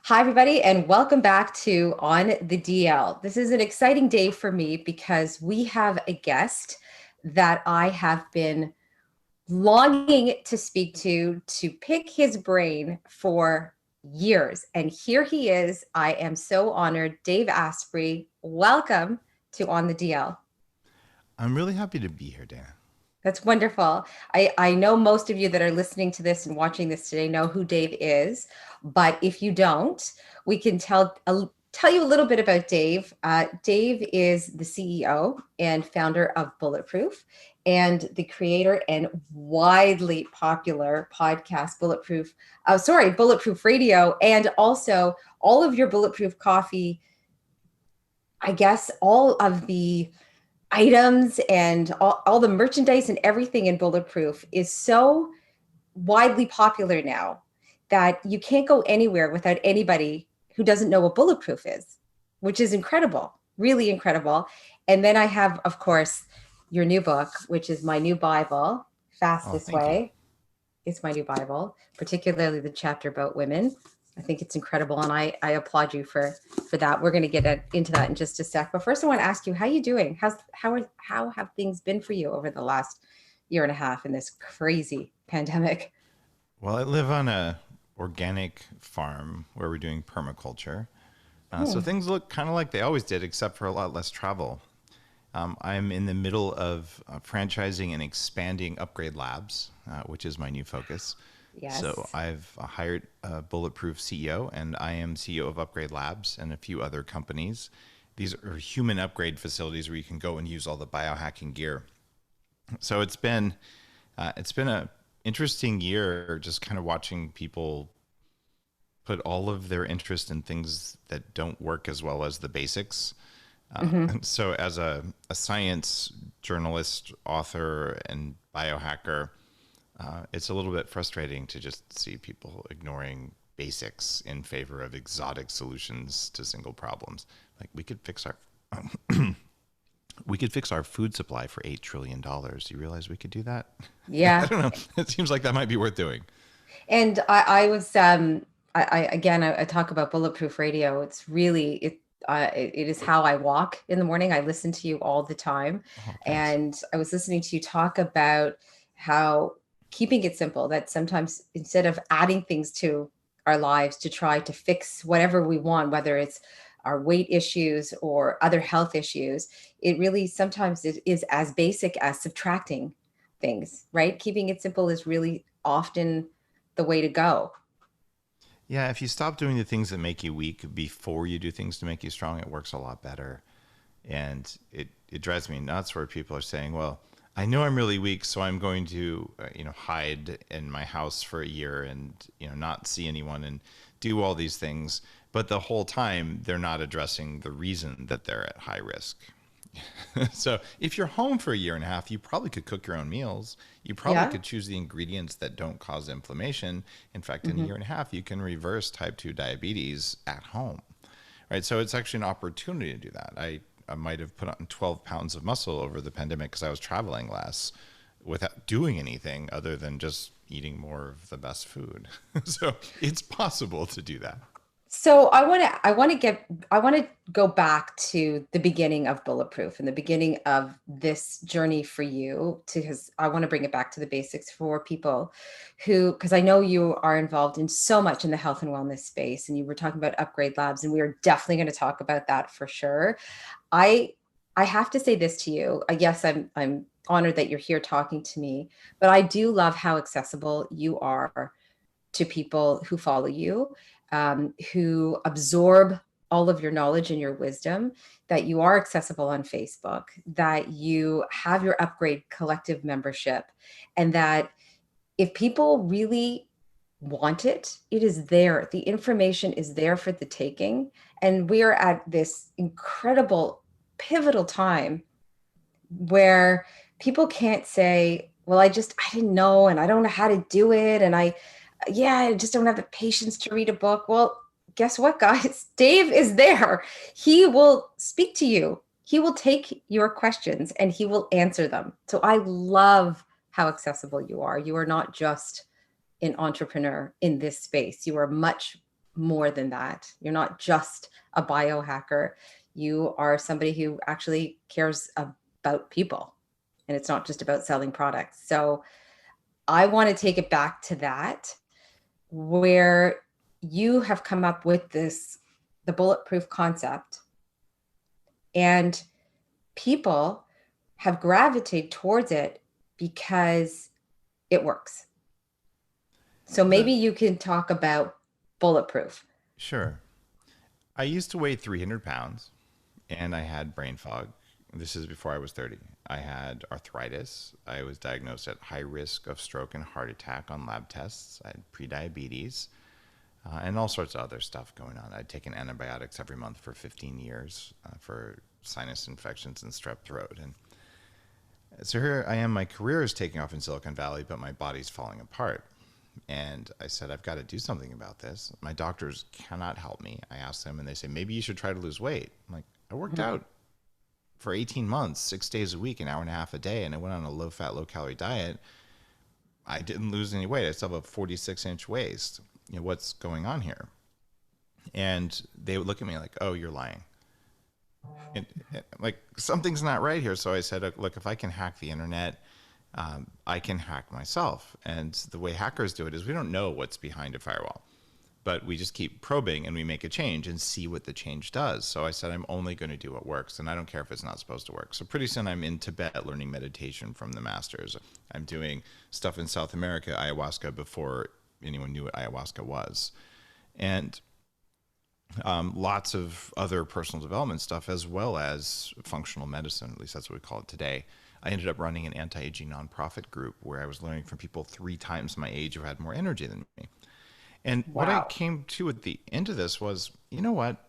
Hi, everybody, and welcome back to On the DL. This is an exciting day for me because we have a guest that I have been longing to speak to pick his brain for years. And here he is. I am so honored. Dave Asprey, welcome to On the DL. I'm really happy to be here, Dana. That's wonderful. I know most of you that are listening to this and watching this today know who Dave is, but if you don't, we can tell you a little bit about Dave. Dave is the CEO and founder of Bulletproof and the creator and widely popular podcast Bulletproof Radio, and also all of your Bulletproof coffee. I guess all of the items and all the merchandise and everything in Bulletproof is so widely popular now that you can't go anywhere without anybody who doesn't know what Bulletproof is, which is incredible, really incredible. And then I have, of course, your new book, which is my new Bible, Fast Oh, This thank you. Way. It's my new Bible, particularly the chapter about women. I think it's incredible, and I applaud you for that. We're going to get into that in just a sec. But first, I want to ask you, how are you doing? How have things been for you over the last year and a half in this crazy pandemic? Well, I live on a organic farm where we're doing permaculture. So Hmm. things look kind of like they always did, except for a lot less travel. I'm in the middle of franchising and expanding Upgrade Labs, which is my new focus. So Yes. I've hired a Bulletproof CEO, and I am CEO of Upgrade Labs and a few other companies. These are human upgrade facilities where you can go and use all the biohacking gear. So it's been a interesting year, just kind of watching people put all of their interest in things that don't work as well as the basics. Hmm. And so, as a science journalist, author, and biohacker, it's a little bit frustrating to just see people ignoring basics in favor of exotic solutions to single problems. Like we could fix our food supply for $8 trillion. Do you realize we could do that? I Yeah. don't know. It seems like that might be worth doing. And I was I again I talk about Bulletproof Radio. It's really it is how I walk in the morning. I listen to you all the time, Oh, thanks. and I was listening to you talk about how keeping it simple. That sometimes instead of adding things to our lives to try to fix whatever we want, whether it's our weight issues or other health issues, it really sometimes it is as basic as subtracting things, right? Keeping it simple is really often the way to go. Yeah, if you stop doing the things that make you weak before you do things to make you strong, it works a lot better. And it drives me nuts where people are saying, "Well, I know I'm really weak, so I'm going to hide in my house for a year and not see anyone and do all these things." But the whole time they're not addressing the reason that they're at high risk. So if you're home for a year and a half, you probably could cook your own meals. You probably Yeah. could choose the ingredients that don't cause inflammation. In fact, in a Hmm. year and a half, you can reverse type 2 diabetes at home. Right. So it's actually an opportunity to do that. I might have put on 12 pounds of muscle over the pandemic because I was traveling less without doing anything other than just eating more of the best food. So it's possible to do that. So I want to go back to the beginning of Bulletproof and the beginning of this journey for you because I want to bring it back to the basics for people who, because I know you are involved in so much in the health and wellness space, and you were talking about Upgrade Labs, and we are definitely going to talk about that for sure. I I have to say this to you. Yes, I'm honored that you're here talking to me, but I do love how accessible you are to people who follow you, who absorb all of your knowledge and your wisdom, that you are accessible on Facebook, that you have your Upgrade Collective membership, and that if people really want it, it is there. The information is there for the taking. And we are at this incredible, pivotal time where people can't say, well, I didn't know and I don't know how to do it. And yeah, I just don't have the patience to read a book. Well, guess what, guys? Dave is there. He will speak to you. He will take your questions and he will answer them. So I love how accessible you are. You are not just an entrepreneur in this space. You are much more than that. You're not just a biohacker. You are somebody who actually cares about people, and it's not just about selling products. So I want to take it back to that, where you have come up with the bulletproof concept, and people have gravitated towards it because it works. So maybe The you can talk about bulletproof. Sure. I used to weigh 300 pounds and I had brain fog. This is before I was 30. I had arthritis. I was diagnosed at high risk of stroke and heart attack on lab tests. I had prediabetes and all sorts of other stuff going on. I'd taken antibiotics every month for 15 years for sinus infections and strep throat. And so here I am. My career is taking off in Silicon Valley, but my body's falling apart. And I said, I've got to do something about this. My doctors cannot help me. I asked them, and they say, maybe you should try to lose weight. I'm like, I worked Mhm. out for 18 months, 6 days a week, an hour and a half a day, and I went on a low fat, low calorie diet. I didn't lose any weight. I still have a 46-inch waist. What's going on here? And they would look at me like, oh, you're lying. And like, something's not right here. So I said, look, if I can hack the internet, I can hack myself. And the way hackers do it is we don't know what's behind a firewall, but we just keep probing and we make a change and see what the change does. So I said, I'm only going to do what works, and I don't care if it's not supposed to work. So pretty soon I'm in Tibet learning meditation from the masters. I'm doing stuff in South America, ayahuasca, before anyone knew what ayahuasca was. And lots of other personal development stuff, as well as functional medicine. At least that's what we call it today. I ended up running an anti-aging nonprofit group where I was learning from people 3 times my age who had more energy than me. And what I Wow. came to at the end of this was, you know what?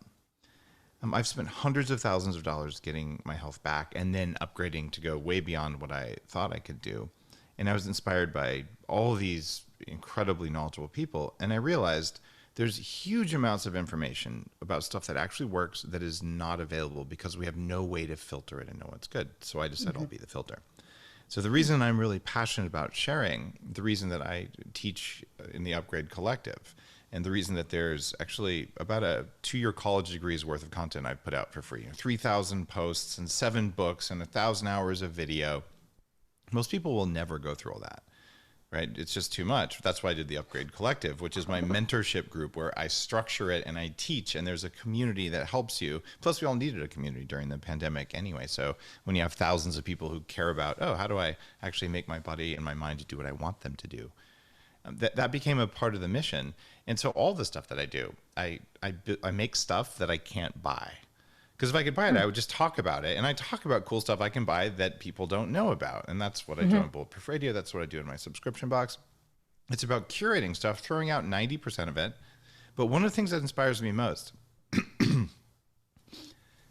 I've spent hundreds of thousands of dollars getting my health back and then upgrading to go way beyond what I thought I could do. And I was inspired by all these incredibly knowledgeable people. And I realized there's huge amounts of information about stuff that actually works that is not available because we have no way to filter it and know what's good. So I decided I'll Mhm. be the filter. So the reason I'm really passionate about sharing, the reason that I teach in the Upgrade Collective, and the reason that there's actually about a 2-year college degree's worth of content I've put out for free, 3,000 posts and 7 books and 1,000 hours of video. Most people will never go through all that, right? It's just too much. That's why I did the Upgrade Collective, which is my mentorship group where I structure it and I teach, and there's a community that helps you. Plus, we all needed a community during the pandemic anyway. So when you have thousands of people who care about, oh, how do I actually make my body and my mind to do what I want them to do? That became a part of the mission. And so all the stuff that I do, I make stuff that I can't buy. Because if I could buy it, I would just talk about it. And I talk about cool stuff I can buy that people don't know about. And that's what I do Mhm. on Bulletproof Radio. That's what I do in my subscription box. It's about curating stuff, throwing out 90% of it. But one of the things that inspires me most,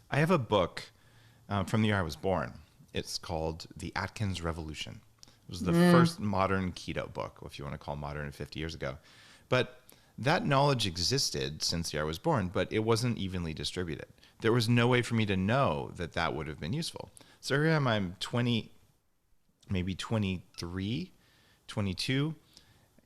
I have a book from the year I was born. It's called The Atkins Revolution. It was the Mm. first modern keto book, if you want to call modern 50 years ago. But that knowledge existed since the year I was born, but it wasn't evenly distributed. There was no way for me to know that that would have been useful. So here I am, I'm 20, maybe 23, 22,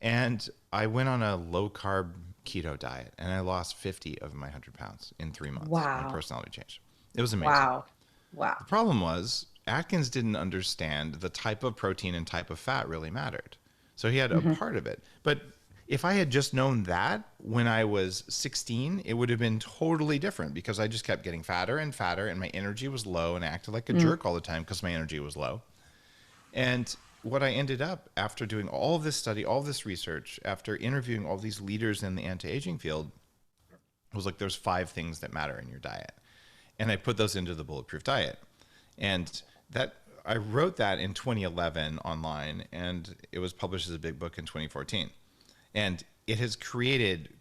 and I went on a low carb keto diet and I lost 50 of my 100 pounds in 3 months. My Wow. personality changed. It was amazing. Wow. Wow. The problem was Atkins didn't understand the type of protein and type of fat really mattered. So he had a Mhm. part of it. But if I had just known that when I was 16, it would have been totally different because I just kept getting fatter and fatter and my energy was low and I acted like a Mm. jerk all the time because my energy was low. And what I ended up after doing all of this study, all of this research, after interviewing all these leaders in the anti-aging field, was like, there's 5 things that matter in your diet. And I put those into the Bulletproof diet. And that I wrote that in 2011 online, and it was published as a big book in 2014. And it has created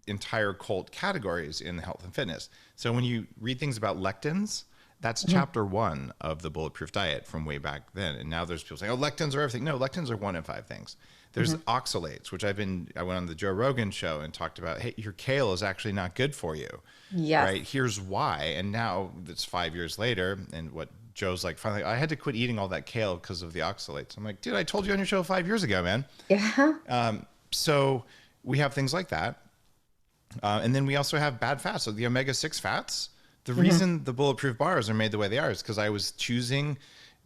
entire cult categories in health and fitness. So when you read things about lectins, that's Mhm. chapter 1 of the Bulletproof diet from way back then. And now there's people saying, oh, lectins are everything. No, lectins are 1 in 5 things. There's Mhm. oxalates, which I went on the Joe Rogan show and talked about, hey, your kale is actually not good for you, Yes. right? Here's why. And now it's 5 years later, and what Joe's like, finally, I had to quit eating all that kale because of the oxalates. I'm like, dude, I told you on your show 5 years ago, man. Yeah. So we have things like that. And then we also have bad fats. So the omega-6 fats, the Hmm. reason the Bulletproof bars are made the way they are is because I was choosing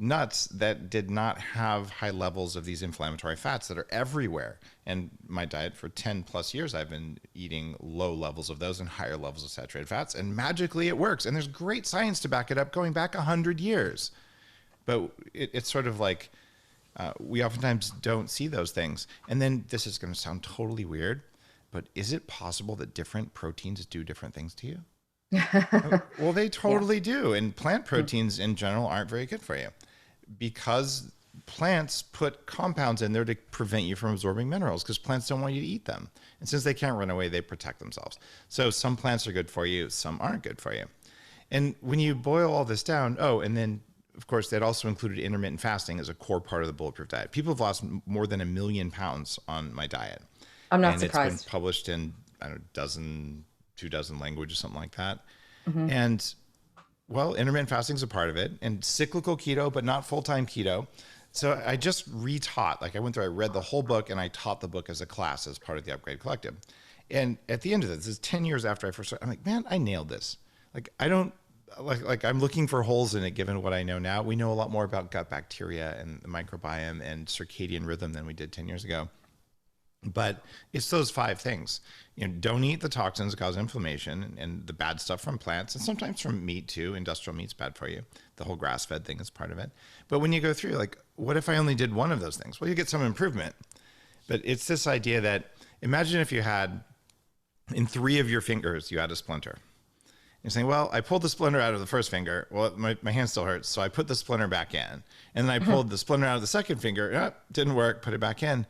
nuts that did not have high levels of these inflammatory fats that are everywhere. And my diet for 10 plus years, I've been eating low levels of those and higher levels of saturated fats. And magically it works. And there's great science to back it up going back 100 years. But it's sort of like we oftentimes don't see those things. And then this is going to sound totally weird, but is it possible that different proteins do different things to you? Well, they Yeah. totally do. And plant Mhm. proteins in general aren't very good for you because plants put compounds in there to prevent you from absorbing minerals because plants don't want you to eat them. And since they can't run away, they protect themselves. So some plants are good for you, some aren't good for you. And when you boil all this down, oh, and then of course that also included intermittent fasting as a core part of the Bulletproof diet. People have lost more than 1 million pounds on my diet, I'm not and it's been surprised. published in I don't know, dozen, 2 dozen languages, something like that. Hmm. And well, intermittent fasting is a part of it, and cyclical keto, but not full time keto. So I just retaught. Like I went through, I read the whole book, and I taught the book as a class as part of the Upgrade Collective. And at the end of this is 10 years after I first started. I'm like, man, I nailed this. Like I don't like I'm looking for holes in it given what I know now. We know a lot more about gut bacteria and the microbiome and circadian rhythm than we did 10 years ago. But it's those 5 things. Don't eat the toxins that cause inflammation and the bad stuff from plants and sometimes from meat too. Industrial meat's bad for you. The whole grass-fed thing is part of it. But when you go through, like, what if I only did one of those things? Well, you get some improvement. But it's this idea that imagine if you had in 3 of your fingers, you had a splinter. You're saying, well, I pulled the splinter out of the first finger. Well, my hand still hurts. So I put the splinter back in. And then I Hmm. pulled the splinter out of the second finger. Didn't work. Put it back in.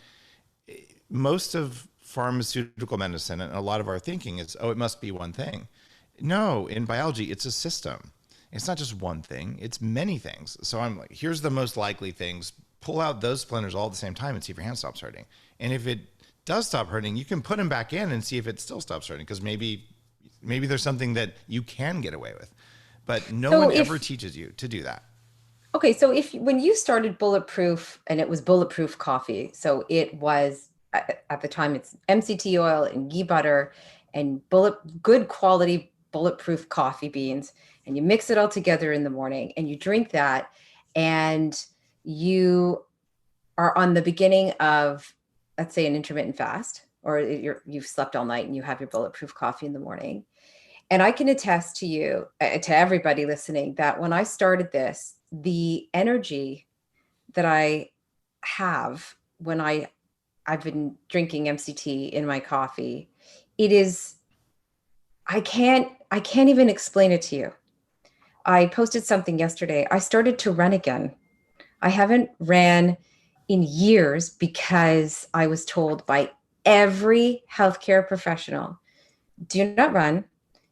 Most of pharmaceutical medicine and a lot of our thinking is, oh, it must be one thing. No, in biology, it's a system. It's not just one thing, it's many things. So I'm like, here's the most likely things. Pull out those splinters all at the same time and see if your hand stops hurting. And if it does stop hurting, you can put them back in and see if it still stops hurting because maybe there's something that you can get away with. But no So one ever if teaches you to do that. Okay, so if when you started Bulletproof and it was Bulletproof coffee, so it was at the time it's MCT oil and ghee butter and good quality bulletproof coffee beans, and you mix it all together in the morning and you drink that, and you are on the beginning of, let's say, an intermittent fast, or you've slept all night and you have your Bulletproof coffee in the morning. And I can attest to you, to everybody listening, that when I started this, the energy that I have when I've been drinking MCT in my coffee, it is I can't even explain it to you. I posted something yesterday. I started to run again. I haven't ran in years because I was told by every healthcare professional, do not run.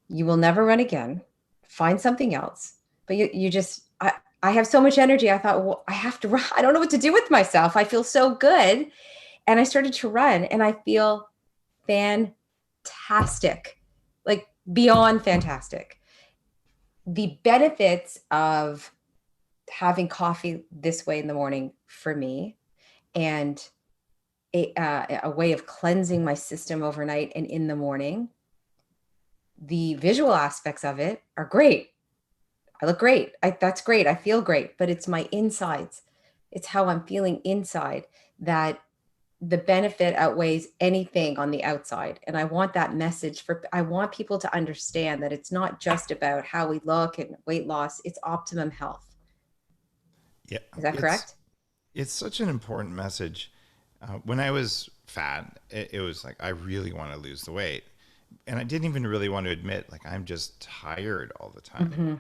You will never run again. Find something else. But you just, I have so much energy. I thought, well, I have to run. I don't know what to do with myself. I feel so good. And I started to run and I feel fantastic, like beyond fantastic. The benefits of having coffee this way in the morning for me, and a way of cleansing my system overnight and in the morning, the visual aspects of it are great. I look great. That's great. I feel great, but it's my insides. It's how I'm feeling inside that the benefit outweighs anything on the outside. And I want that message I want people to understand that it's not just about how we look and weight loss, it's optimum health. Yeah, Is that it's correct? it's such an important message. When I was fat, it was like I really want to lose the weight, and I didn't even really want to admit like I'm just tired all the time, Mm-hmm.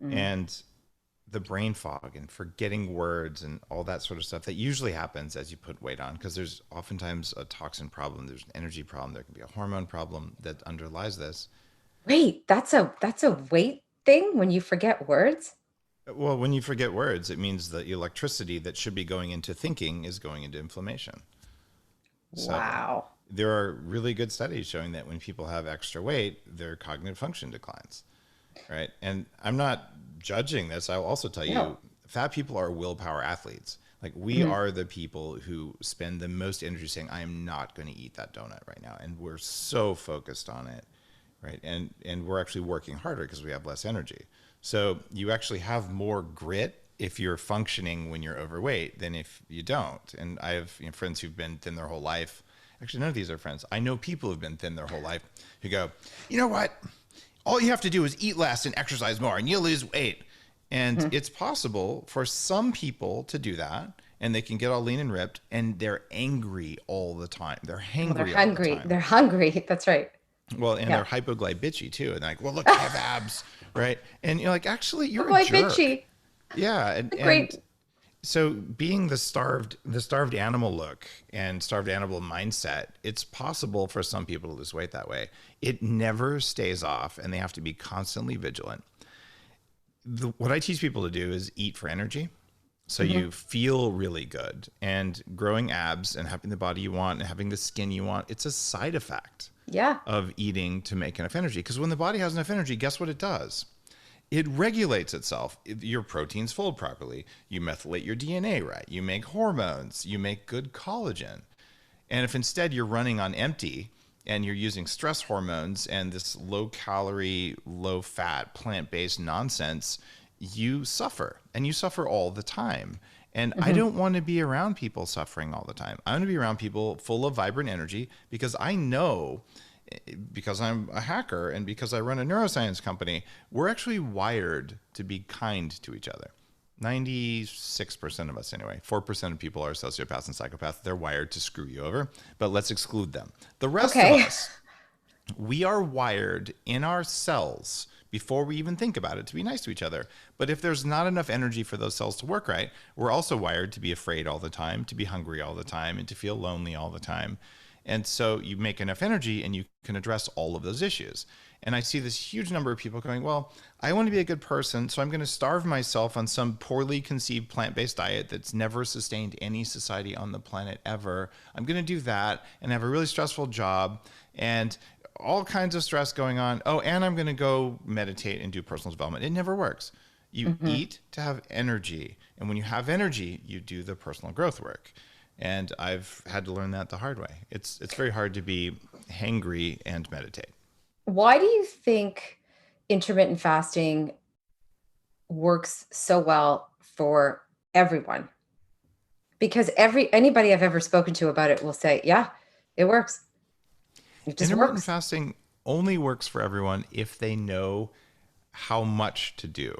Mm. and the brain fog and forgetting words and all that sort of stuff that usually happens as you put weight on because there's oftentimes a toxin problem, there's an energy problem, there can be a hormone problem that underlies this. Wait, that's a weight thing when you forget words? Well, when you forget words, it means the electricity that should be going into thinking is going into inflammation. So Wow. there are really good studies showing that when people have extra weight, their cognitive function declines, right? And I'm not judging this. I'll also tell No. you, fat people are willpower athletes. Like we Hmm. are the people who spend the most energy saying, I am not going to eat that donut right now. And we're so focused on it, right? And we're actually working harder because we have less energy. So you actually have more grit if you're functioning when you're overweight than if you don't. And I have, friends who've been thin their whole life. Actually, none of these are friends. I know people who've been thin their whole life who go, you know what? All you have to do is eat less and exercise more and you'll lose weight. And Hmm. it's possible for some people to do that and they can get all lean and ripped and they're angry all the time. They're Well, they're hangry all the hungry. time. They're hungry. That's right. Well, and they're Yeah. hypoglycemic too. And they're like, well, look, I have abs, right? And you're like, actually, Oh you're a boy, jerk. bitchy. Yeah. Great. And so being the starved animal look and starved animal mindset, it's possible for some people to lose weight that way. It never stays off and they have to be constantly vigilant. What I teach people to do is eat for energy. So Hmm. you feel really good, and growing abs and having the body you want and having the skin you want, it's a side effect Yeah. of eating to make enough energy. Because when the body has enough energy, guess what it does? It regulates itself. Your proteins fold properly. You methylate your DNA right. You make hormones. You make good collagen. And if instead you're running on empty and you're using stress hormones and this low calorie, low fat, plant based nonsense, you suffer and you suffer all the time. And I Hmm. don't want to be around people suffering all the time. I want to be around people full of vibrant energy because I know, because I'm a hacker and because I run a neuroscience company, we're actually wired to be kind to each other. 96% of us, anyway. 4% of people are sociopaths and psychopaths. They're wired to screw you over, but let's exclude them. The rest of Okay. us, we are wired in our cells before we even think about it to be nice to each other. But if there's not enough energy for those cells to work right, we're also wired to be afraid all the time, to be hungry all the time, and to feel lonely all the time. And so you make enough energy and you can address all of those issues. And I see this huge number of people going, well, I want to be a good person, so I'm going to starve myself on some poorly conceived plant based diet that's never sustained any society on the planet ever. I'm going to do that and have a really stressful job and all kinds of stress going on. Oh, and I'm going to go meditate and do personal development. It never works. You Hmm. eat to have energy. And when you have energy, you do the personal growth work. And I've had to learn that the hard way. It's very hard to be hangry and meditate. Why do you think intermittent fasting works so well for everyone? Because anybody I've ever spoken to about it will say, yeah, it works. It just Intermittent works. fasting only works for everyone if they know how much to do.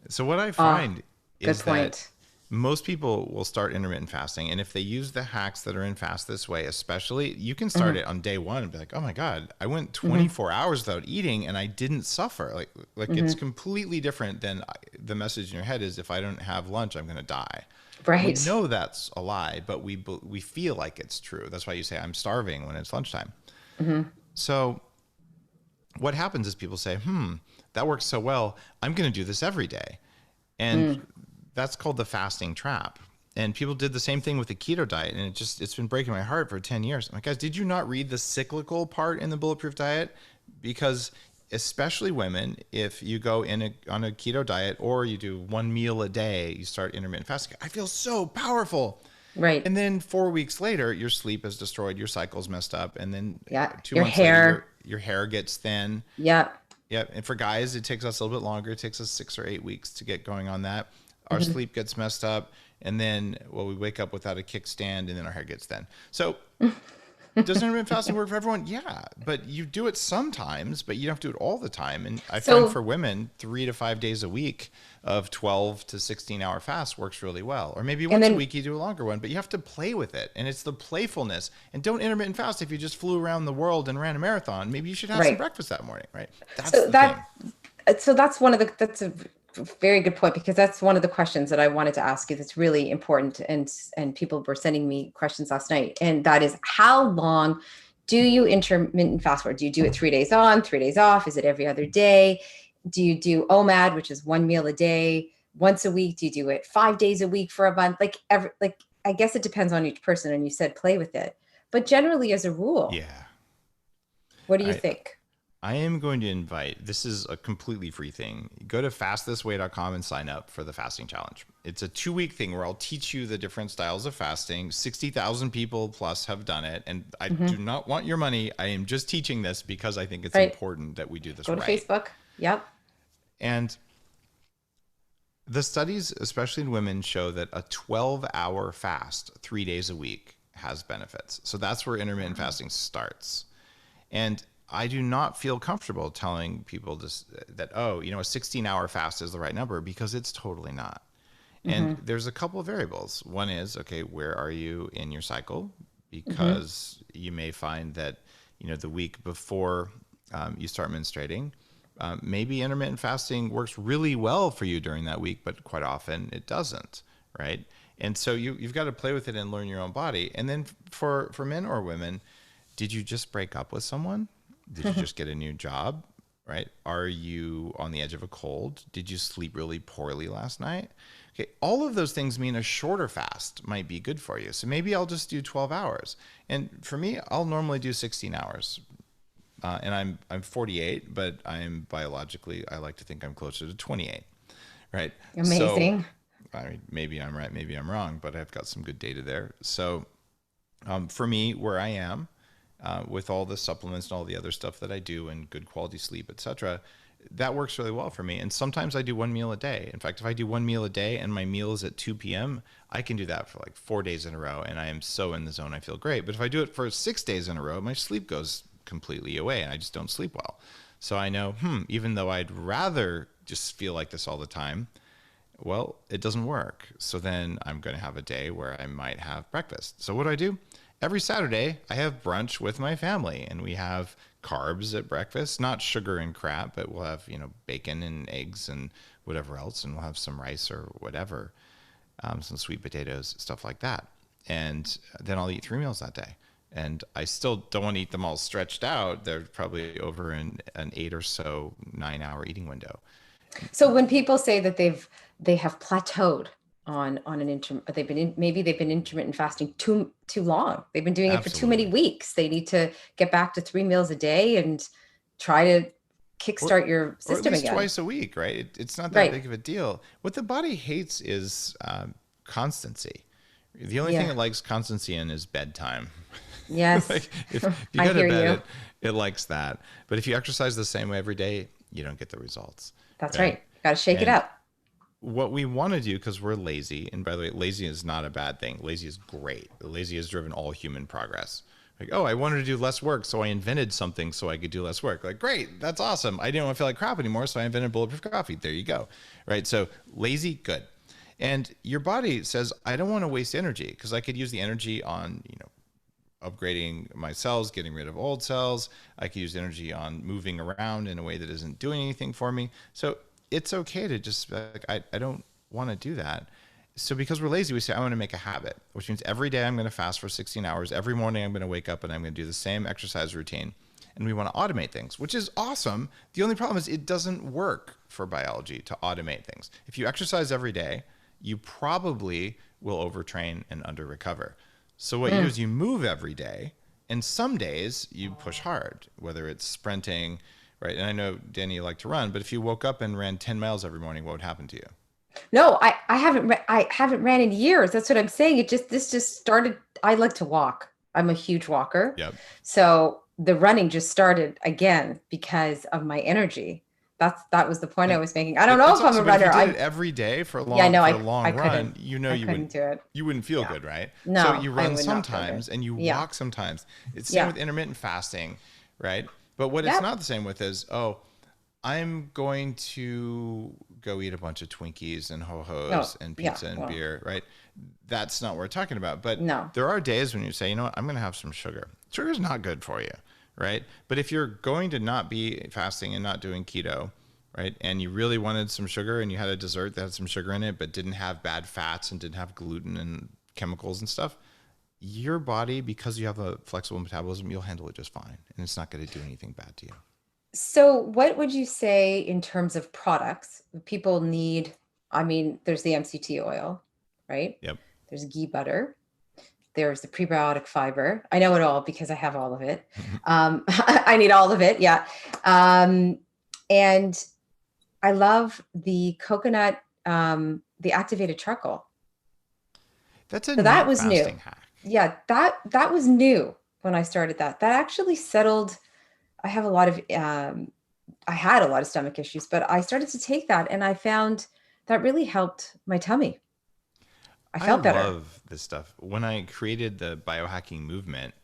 So what I Ah, find good is that point. most people will start intermittent fasting, and if they use the hacks that are in Fast This Way, especially, you can start Hmm. it on day one and be like, "Oh my god, I went Hmm. 24 hours without eating and I didn't suffer." Like it's Hmm. completely different than the message in your head is, "If I don't have lunch, I'm going to die." We Right. know that's a lie, but we feel like it's true. That's why you say, "I'm starving" when it's lunchtime. Hmm. So what happens is people say, that works so well. I'm going to do this every day. And Mm. that's called the fasting trap. And people did the same thing with the keto diet. And it's been breaking my heart for 10 years. I'm like, guys, did you not read the cyclical part in the Bulletproof diet? Because especially women, if you go on a keto diet or you do one meal a day, you start intermittent fasting. I feel so powerful. Right. And then 4 weeks later, your sleep is destroyed, your cycle's messed up, and then Yeah. two Your months later, hair. your hair gets thin. Yeah. Yeah, and for guys, it takes us a little bit longer. It takes us 6 or 8 weeks to get going on that. Our Hmm. sleep gets messed up, and then we wake up without a kickstand, and then our hair gets thin. So does intermittent fasting work for everyone? Yeah, but you do it sometimes, but you don't have to do it all the time. And I find So for women, 3 to 5 days a week of 12 to 16-hour fast works really well. Or maybe and once a then week you do a longer one, but you have to play with it. And it's the playfulness. And don't intermittent fast if you just flew around the world and ran a marathon. Maybe you should have some right. breakfast that morning, right? That's So the thing. that's one of the that's a very good point because that's one of the questions that I wanted to ask you that's really important and people were sending me questions last night and that is how long do you intermittent fast for? Do you do it 3 days on, 3 days off? Is it every other day? Do you do OMAD, which is one meal a day, once a week? Do you do it 5 days a week for a month? Like I guess it depends on each person and you said play with it. But generally as a rule, Yeah. what do you I think? I am going to invite, this is a completely free thing. Go to fastthisway.com and sign up for the fasting challenge. It's a 2-week thing where I'll teach you the different styles of fasting. 60,000 people plus have done it. And I Hmm. do not want your money. I am just teaching this because I think it's Right. important that we do this Go to right. Facebook. Yep. And the studies, especially in women, show that a 12-hour fast 3 days a week has benefits. So that's where intermittent Wow. fasting starts. And I do not feel comfortable telling people that, oh, a 16-hour fast is the right number, because it's totally not. And Hmm. there's a couple of variables. One is, okay, where are you in your cycle? Hmm. Because you may find that, the week before you start menstruating, maybe intermittent fasting works really well for you during that week, but quite often it doesn't, right? And so you've got to play with it and learn your own body. And then for men or women, did you just break up with someone? Did you just get a new job? Right? Are you on the edge of a cold? Did you sleep really poorly last night? Okay, all of those things mean a shorter fast might be good for you. So maybe I'll just do 12 hours. And for me, I'll normally do 16 hours. And I'm 48, but I'm biologically, I like to think I'm closer to 28, right? So Amazing. I mean, maybe I'm right, maybe I'm wrong, but I've got some good data there. So for me, where I am, with all the supplements and all the other stuff that I do and good quality sleep, etc., that works really well for me. And sometimes I do one meal a day. In fact, if I do one meal a day and my meal is at 2 p.m., I can do that for like 4 days in a row, and I am so in the zone, I feel great. But if I do it for 6 days in a row, my sleep goes completely away and I just don't sleep well. So I know, even though I'd rather just feel like this all the time, well, it doesn't work. So then I'm going to have a day where I might have breakfast. So what do? Every Saturday, I have brunch with my family, and we have carbs at breakfast, not sugar and crap, but we'll have, bacon and eggs and whatever else, and we'll have some rice or whatever, some sweet potatoes, stuff like that. And then I'll eat 3 meals that day. And I still don't want to eat them all stretched out. They're probably over an 8 or so 9 hour eating window. So when people say that they have plateaued on an they've been maybe they've been intermittent fasting too long. They've been doing it for too many Absolutely. weeks. They need to get back to 3 meals a day and try to or kickstart your or at system least again. twice a week, right? It's not that Right. big of a deal. What the body hates is constancy. The only thing Yeah. it likes constancy in is bedtime. Yes. Like if you I go to hear bed, you. it likes that. But if you exercise the same way every day, you don't get the results, That's right? right. Got to shake it And up. what we want to do, because we're lazy, and by the way, lazy is not a bad thing. Lazy is great. Lazy has driven all human progress. Like, oh, I wanted to do less work, so I invented something so I could do less work. Like, great, that's awesome. I didn't want to feel like crap anymore, so I invented bulletproof coffee. There you go. Right? So lazy, good. And your body says, I don't want to waste energy, because I could use the energy on, upgrading my cells, getting rid of old cells. I could use energy on moving around in a way that isn't doing anything for me. So it's okay to just like, I don't want to do that. So because we're lazy, we say, I want to make a habit, which means every day I'm going to fast for 16 hours. Every morning I'm going to wake up and I'm going to do the same exercise routine. And we want to automate things, which is awesome. The only problem is it doesn't work for biology to automate things. If you exercise every day, you probably will overtrain and under recover. So what you do Mm. is you move every day, and some days you push hard, whether it's sprinting, right? And I know, Danny, you like to run, but if you woke up and ran 10 miles every morning, what would happen to you? No, I haven't ran in years. That's what I'm saying. This just started. I like to walk. I'm a huge walker. Yep. So the running just started again because of my energy. That was the point I And was making. I don't know it's if I'm a awesome, but if you runner. did it every day for a Yeah, long no, for a long I couldn't. run, I you couldn't do it. wouldn't feel Yeah. good, right? So No, you I run would not feel good. sometimes and you Yeah. walk sometimes. It's the same Yeah. with intermittent fasting, right? But what it's Yep. not the same with is, oh, I'm going to go eat a bunch of Twinkies and No. ho-hos and Yeah. pizza and Well, beer, right? That's not what we're talking about. But no. there are days when you say, you know what, I'm going to have some sugar. Sugar's not good for you, right? But if you're going to not be fasting and not doing keto, right, and you really wanted some sugar and you had a dessert that had some sugar in it but didn't have bad fats and didn't have gluten and chemicals and stuff, your body, because you have a flexible metabolism, you'll handle it just fine. And it's not going to do anything bad to you. So, what would you say in terms of products people need? I mean, there's the MCT oil, right? Yep. There's ghee butter. There's the prebiotic fiber. I know it all because I have all of it. I need all of it. Yeah. And I love the coconut, the activated charcoal. That's a So that neat was new. fasting hack. Yeah, that was new when I started that. That actually settled. I have a lot of I had a lot of stomach issues, but I started to take that and I found that really helped my tummy. I I felt better. love this stuff. When I created the biohacking movement,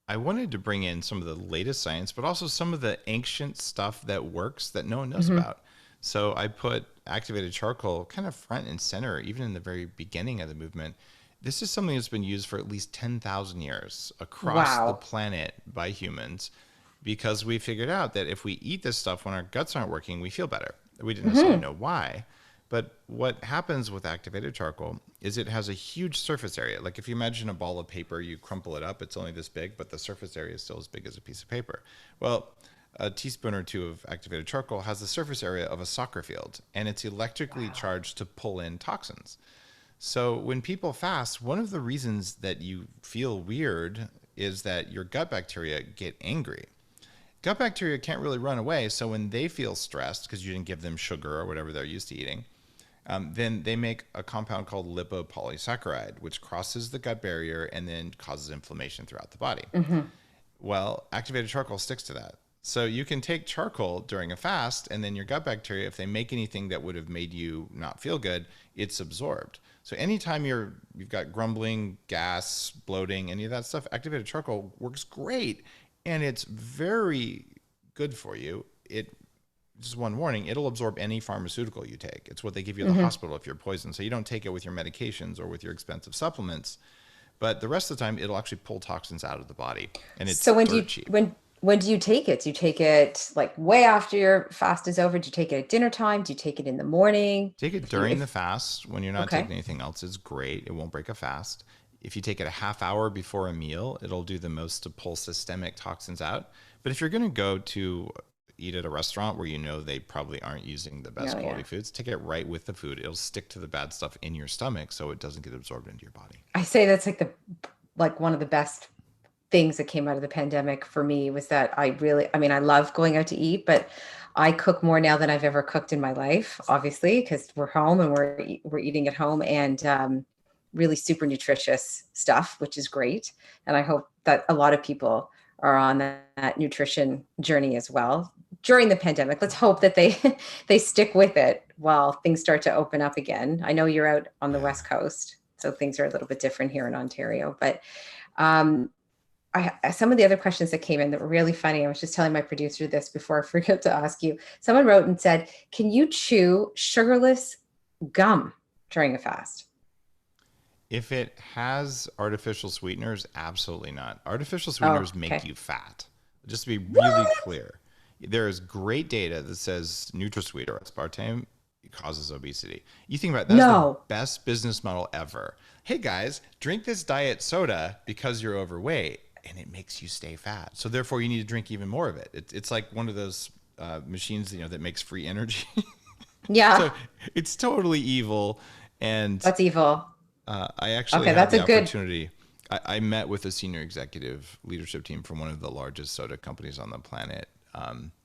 I wanted to bring in some of the latest science, but also some of the ancient stuff that works that no one knows Hmm. about. So I put activated charcoal kind of front and center, even in the very beginning of the movement. This is something that's been used for at least 10,000 years across the Wow. planet by humans because we figured out that if we eat this stuff when our guts aren't working, we feel better. We didn't necessarily Hmm. know why. But what happens with activated charcoal is it has a huge surface area. Like if you imagine a ball of paper, you crumple it up, it's only this big, but the surface area is still as big as a piece of paper. Well, a teaspoon or two of activated charcoal has the surface area of a soccer field, and it's electrically Wow. charged to pull in toxins. So when people fast, one of the reasons that you feel weird is that your gut bacteria get angry. Gut bacteria can't really run away, so when they feel stressed because you didn't give them sugar or whatever they're used to eating, then they make a compound called lipopolysaccharide, which crosses the gut barrier and then causes inflammation throughout the body. Hmm. Well, activated charcoal sticks to that. So you can take charcoal during a fast, and then your gut bacteria, if they make anything that would have made you not feel good, it's absorbed. So anytime you've got grumbling, gas, bloating, any of that stuff, activated charcoal works great, and it's very good for you. It Just one warning, it'll absorb any pharmaceutical you take. It's what they give you at the Hmm. hospital if you're poisoned. So you don't take it with your medications or with your expensive supplements. But the rest of the time, it'll actually pull toxins out of the body, and it's So dirt cheap. when do you take it? Do you take it like way after your fast is over? Do you take it at dinner time? Do you take it in the morning? Take it If you during the if fast when you're not Okay. taking anything else. It's great. It won't break a fast. If you take it a half hour before a meal, it'll do the most to pull systemic toxins out. But if you're going to go to eat at a restaurant where you know they probably aren't using the best Yeah, quality yeah. foods, take it right with the food. It'll stick to the bad stuff in your stomach so it doesn't get absorbed into your body. I say that's like one of the best things that came out of the pandemic for me was that I mean, I love going out to eat, but I cook more now than I've ever cooked in my life, obviously, because we're home and we're eating at home and really super nutritious stuff, which is great. And I hope that a lot of people are on that nutrition journey as well during the pandemic. Let's hope that they they stick with it while things start to open up again. I know you're out on the Yeah. West Coast, so things are a little bit different here in Ontario, but um, some of the other questions that came in that were really funny. I was just telling my producer this before I forgot to ask you. Someone wrote and said, "Can you chew sugarless gum during a fast?" If it has artificial sweeteners, absolutely not. Artificial Oh, sweeteners make okay. you fat. Just to be really What? clear, there is great data that says NutraSweet or aspartame causes obesity. You think about it, that's the No. best business model ever. Hey guys, drink this diet soda because you're overweight and it makes you stay fat. So therefore, you need to drink even more of it. It's like one of those machines, that makes free energy. Yeah, So it's totally evil. And that's evil. I actually Okay, had that's a the good. opportunity. I met with a senior executive leadership team from one of the largest soda companies on the planet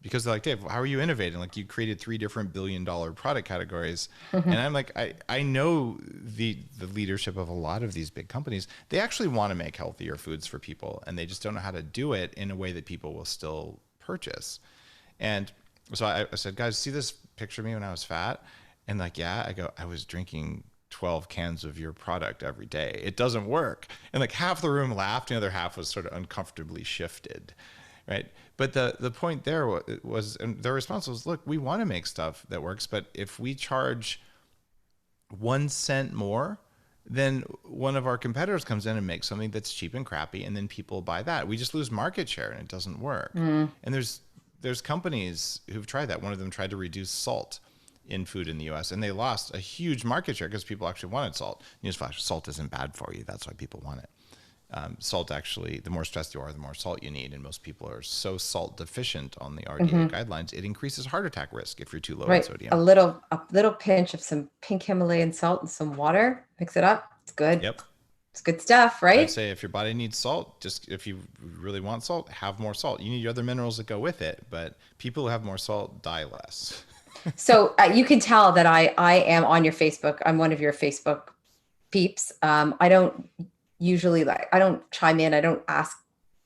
because they're like, Dave, how are you innovating? Like you created three different $1 billion product categories. And I'm like, I know the leadership of a lot of these big companies. They actually want to make healthier foods for people, and they just don't know how to do it in a way that people will still purchase. And so I said, guys, see this picture of me when I was fat? And like, yeah, I go, I was drinking 12 cans of your product every day. It doesn't work. And like half the room laughed, the other half was sort of uncomfortably shifted. Right. But the point there was, and their response was, look, we want to make stuff that works, but if we charge 1 cent more, then one of our competitors comes in and makes something that's cheap and crappy, and then people buy that. We just lose market share and it doesn't work. Mm. And there's companies who've tried that. One of them tried to reduce salt in food in the US and they lost a huge market share because people actually wanted salt. Newsflash, salt isn't bad for you. That's why people want it. Salt actually, the more stressed you are, the more salt you need. And most people are so salt deficient on the RDA Hmm. guidelines, it increases heart attack risk if you're too low in Right. sodium. A little pinch of some pink Himalayan salt and some water. Mix it up. It's good. Yep. It's It's good stuff, I'd right? say if your body needs salt, just if you really want salt, have more salt. You need other minerals that go with it, but people who have more salt die less. So you can tell that I am on your Facebook. I'm one of your Facebook peeps. I don't usually like I don't chime in. I don't ask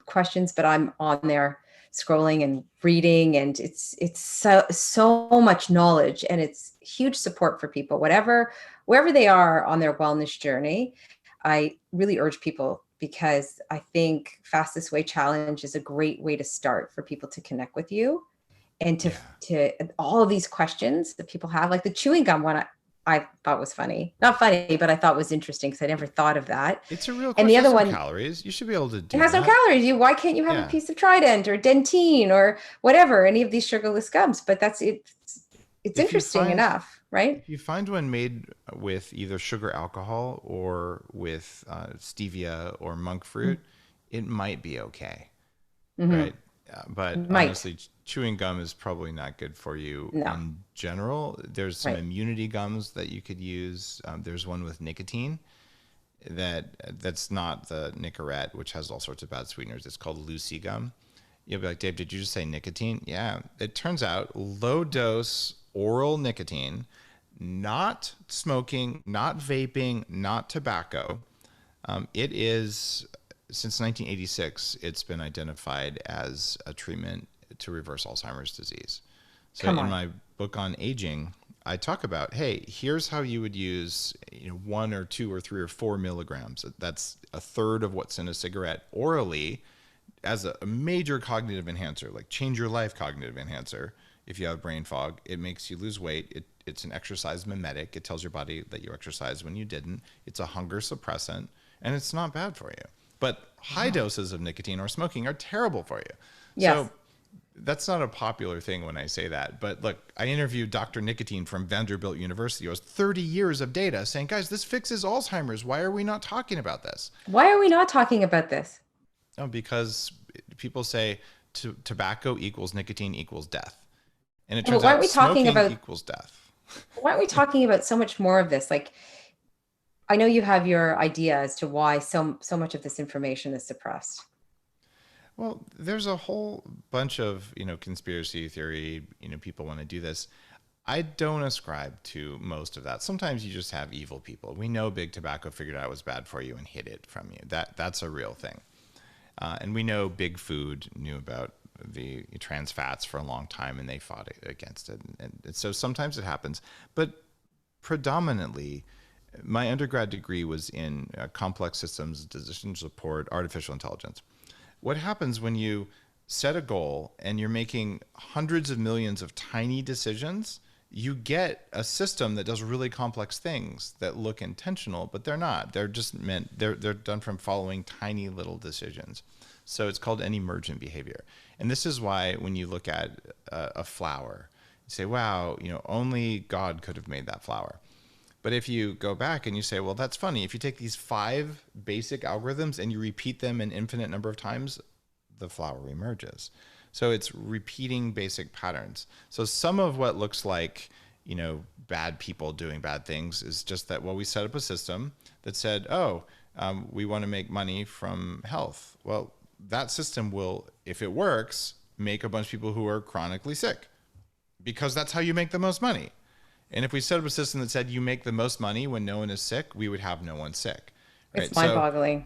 questions, but I'm on there scrolling and reading, and it's so much knowledge, and it's huge support for people, whatever wherever they are on their wellness journey. I really urge people because I think Fastest Way Challenge is a great way to start for people to connect with you and Yeah. to all of these questions that people have, like the chewing gum one. I thought was funny, not funny, but I thought was interesting because I never thought of that. It's a real And the question. other There's some one, calories. You should be able to it do has no that. calories. You Why can't you have a Yeah. piece of Trident or Dentine or whatever, any of these sugarless gums? But that's it. It's If you interesting find enough, right? if you find one made with either sugar alcohol or with stevia or monk fruit, it might be okay, Mm-hmm. right? But Might. honestly, chewing gum is probably not good for you No. in general. There's some Right. immunity gums that you could use. There's one with nicotine that's not the Nicorette, which has all sorts of bad sweeteners. It's called Lucy gum. You'll be like, Dave, did you just say nicotine? Yeah. It turns out low dose oral nicotine, not smoking, not vaping, not tobacco. It is, since 1986, it's been identified as a treatment to reverse Alzheimer's disease. So Come in on. my book on aging, I talk about, hey, here's how you would use 1 or 2 or 3 or 4 milligrams. That's a third of what's in a cigarette orally as a major cognitive enhancer, like change your life cognitive enhancer. If you have brain fog, it makes you lose weight. It's an exercise mimetic. It tells your body that you exercised when you didn't. It's a hunger suppressant, and it's not bad for you. But high Wow. doses of nicotine or smoking are terrible for you. Yes. So that's not a popular thing when I say that. But look, I interviewed Dr. Nicotine from Vanderbilt University, who has 30 years of data saying, guys, this fixes Alzheimer's. Why are we not talking about this? Why are we not talking about this? No, because people say tobacco equals nicotine equals death. And it Yeah, but turns why aren't out we talking smoking about equals death. why aren't we talking about so much more of this? Like, I know you have your idea as to why so much of this information is suppressed. Well, there's a whole bunch of, conspiracy theory, people want to do this. I don't ascribe to most of that. Sometimes you just have evil people. We know big tobacco figured out it was bad for you and hid it from you. That's a real thing. And we know big food knew about the trans fats for a long time and they fought against it. And so sometimes it happens. But predominantly, my undergrad degree was in complex systems, decision support, artificial intelligence. What happens when you set a goal and you're making hundreds of millions of tiny decisions? You get a system that does really complex things that look intentional, but they're not. They're just meant, they're done from following tiny little decisions. So it's called an emergent behavior. And this is why when you look at a flower, you say, wow, only God could have made that flower. But if you go back and you say, well, that's funny. If you take these 5 basic algorithms and you repeat them an infinite number of times, the flower emerges. So it's repeating basic patterns. So some of what looks like, bad people doing bad things is just that, well, we set up a system that said, oh, we want to make money from health. Well, that system will, if it works, make a bunch of people who are chronically sick because that's how you make the most money. And if we set up a system that said you make the most money when no one is sick, we would have no one sick, right? It's So, mind-boggling.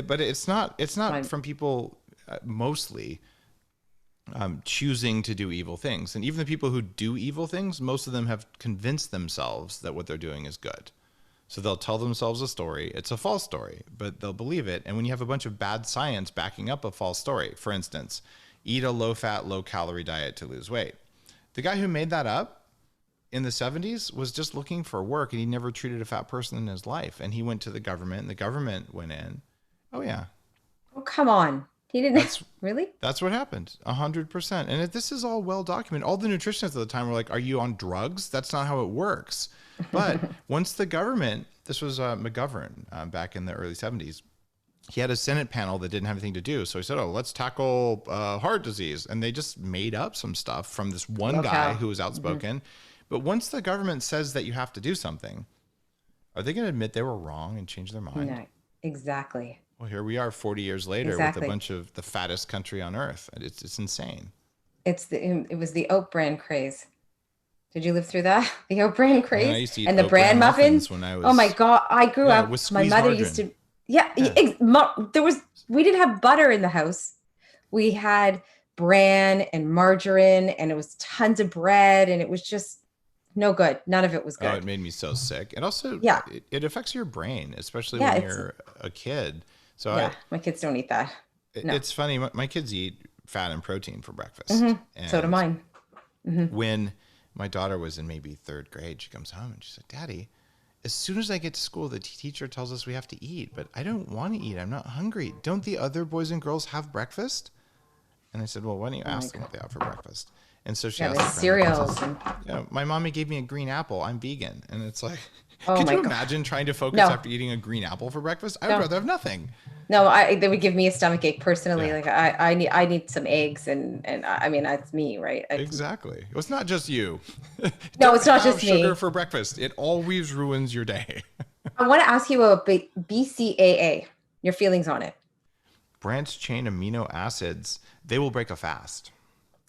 but it's not Mind. from people mostly choosing to do evil things. And even the people who do evil things, most of them have convinced themselves that what they're doing is good. So they'll tell themselves a story. It's a false story, but they'll believe it. And when you have a bunch of bad science backing up a false story, for instance, eat a low-fat, low-calorie diet to lose weight. The guy who made that up in the 70s was just looking for work and he never treated a fat person in his life. And he went to the government and the government went in. Oh yeah, Oh, come on. He didn't that's really? that's what happened. 100%. And this is all well documented. All the nutritionists at the time were like, are you on drugs? That's not how it works. But once the government, this was McGovern back in the early 70s, he had a Senate panel that didn't have anything to do. So he said, oh, let's tackle heart disease. And they just made up some stuff from this one guy Locale. who was Hmm. outspoken. But once the government says that you have to do something, are they going to admit they were wrong and change their mind? No. Exactly. Well, here we are 40 years later with a Exactly. bunch of the fattest country on earth. It's insane. It was the oat bran craze. Did you live through that? The oat bran Man, I craze used to eat and the oat bran bran muffins? muffins when I Oh my was, God. I grew yeah, with up, my squeezed mother used margarine. to, yeah, Yeah. there was, we didn't have butter in the house. We had bran and margarine, and it was tons of bread, and it was just no good. None of it was Oh, it good. made me so sick. And also, Yeah. it affects your brain, especially Yeah. when you're a kid. So Yeah. My kids don't eat that. No. it's funny. My kids eat fat and protein for breakfast. So do And mine. Hmm. when my daughter was in maybe third grade, she comes home and she's like, Daddy, as soon as I get to school, the teacher tells us we have to eat, but I don't want to eat. I'm not hungry. Don't the other boys and girls have breakfast? And I said, well, why don't you Oh my ask them God. what they have for breakfast? And so she Yeah. asked There's her friend, look, and cereals says, and, you know, my mommy gave me a green apple. I'm vegan. And it's like, oh could my you God. imagine trying to focus No, after eating a green apple for breakfast? I would no. rather have nothing. No, they would give me a stomach ache personally. Yeah, Like I need some eggs, and I mean that's me, right? exactly. Well, it's not just you. No, Don't it's not have just sugar me. for breakfast. It always ruins your day. I want to ask you about BCAA, your feelings on it. Branched chain amino acids, they will break a fast.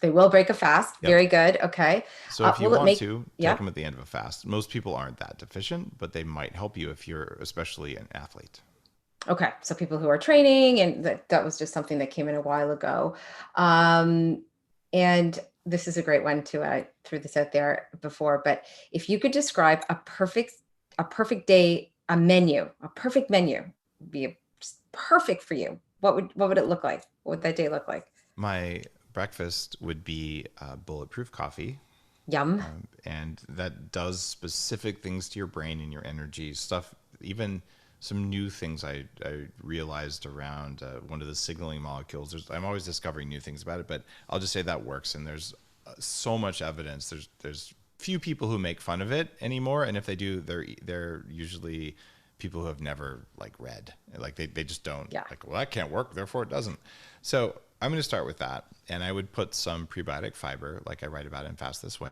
They will break a fast. Yep. Very good. Okay. So if you Will it want make, to, take yeah. them at the end of a fast. Most people aren't that deficient, but they might help you if you're especially an athlete. Okay. So people who are training, and that was just something that came in a while ago. Um, and this is a great one too. I threw this out there before, but if you could describe a perfect day, a perfect menu, be just perfect for you. What would it look like? What would that day look like? My breakfast would be bulletproof coffee, Yum. and that does specific things to your brain and your energy stuff. Even some new things I realized around one of the signaling molecules. I'm always discovering new things about it, but I'll just say that works. And there's so much evidence. There's few people who make fun of it anymore, and if they do, they're usually people who have never like read, like they just don't, Yeah. like, well, that can't work, therefore it doesn't. So I'm going to start with that, and I would put some prebiotic fiber, like I write about in Fast This Way.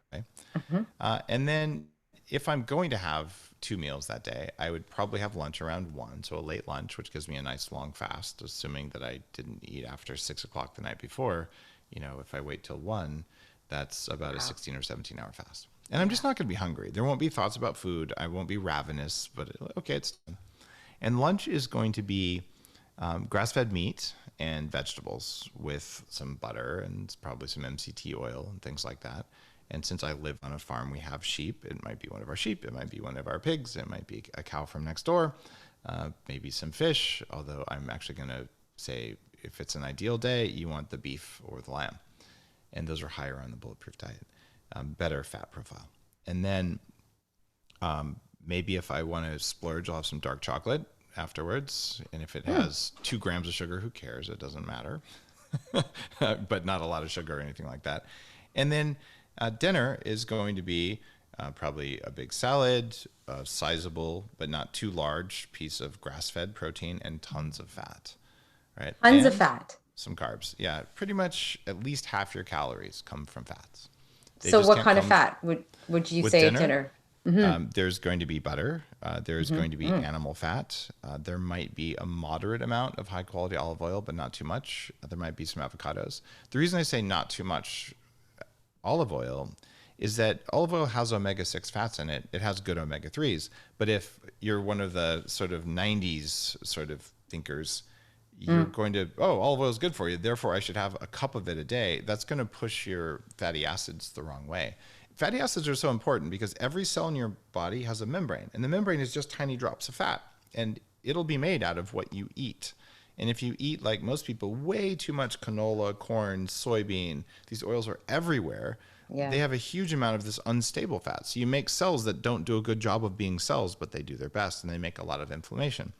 Hmm. And then if I'm going to have 2 meals that day, I would probably have lunch around 1, so a late lunch, which gives me a nice long fast, assuming that I didn't eat after 6 o'clock the night before. You know, if I wait till 1, that's about a Wow. 16 or 17-hour fast. And I'm Yeah. just not going to be hungry. There won't be thoughts about food. I won't be ravenous, but okay, it's done. And lunch is going to be grass-fed meat and vegetables with some butter and probably some MCT oil and things like that. And since I live on a farm, we have sheep. It might be one of our sheep. It might be one of our pigs. It might be a cow from next door. Maybe some fish. Although I'm actually going to say, if it's an ideal day, you want the beef or the lamb, and those are higher on the bulletproof diet, better fat profile. And then maybe if I want to splurge, I'll have some dark chocolate afterwards. And if it Mm. has 2 grams of sugar, who cares? It doesn't matter. But not a lot of sugar or anything like that. And then dinner is going to be probably a big salad, a sizable but not too large piece of grass-fed protein, and tons of fat, right? Tons of And fat. some carbs. Yeah, pretty much at least half your calories come from fats. They So just what can't kind of come fat would you with say at dinner. dinner? Hmm. There's going to be butter. There's Hmm. going to be Mm. animal fat. There might be a moderate amount of high quality olive oil, but not too much. There might be some avocados. The reason I say not too much olive oil is that olive oil has omega-6 fats in it. It has good omega-3s. But if you're one of the sort of 90s sort of thinkers, you're Mm. going to, oh, olive oil is good for you, therefore I should have a cup of it a day. That's going to push your fatty acids the wrong way. Fatty acids are so important because every cell in your body has a membrane, and the membrane is just tiny drops of fat, and it'll be made out of what you eat. And if you eat, like most people, way too much canola, corn, soybean, these oils are everywhere. They Yeah. have a huge amount of this unstable fat. So you make cells that don't do a good job of being cells, but they do their best, and they make a lot of inflammation.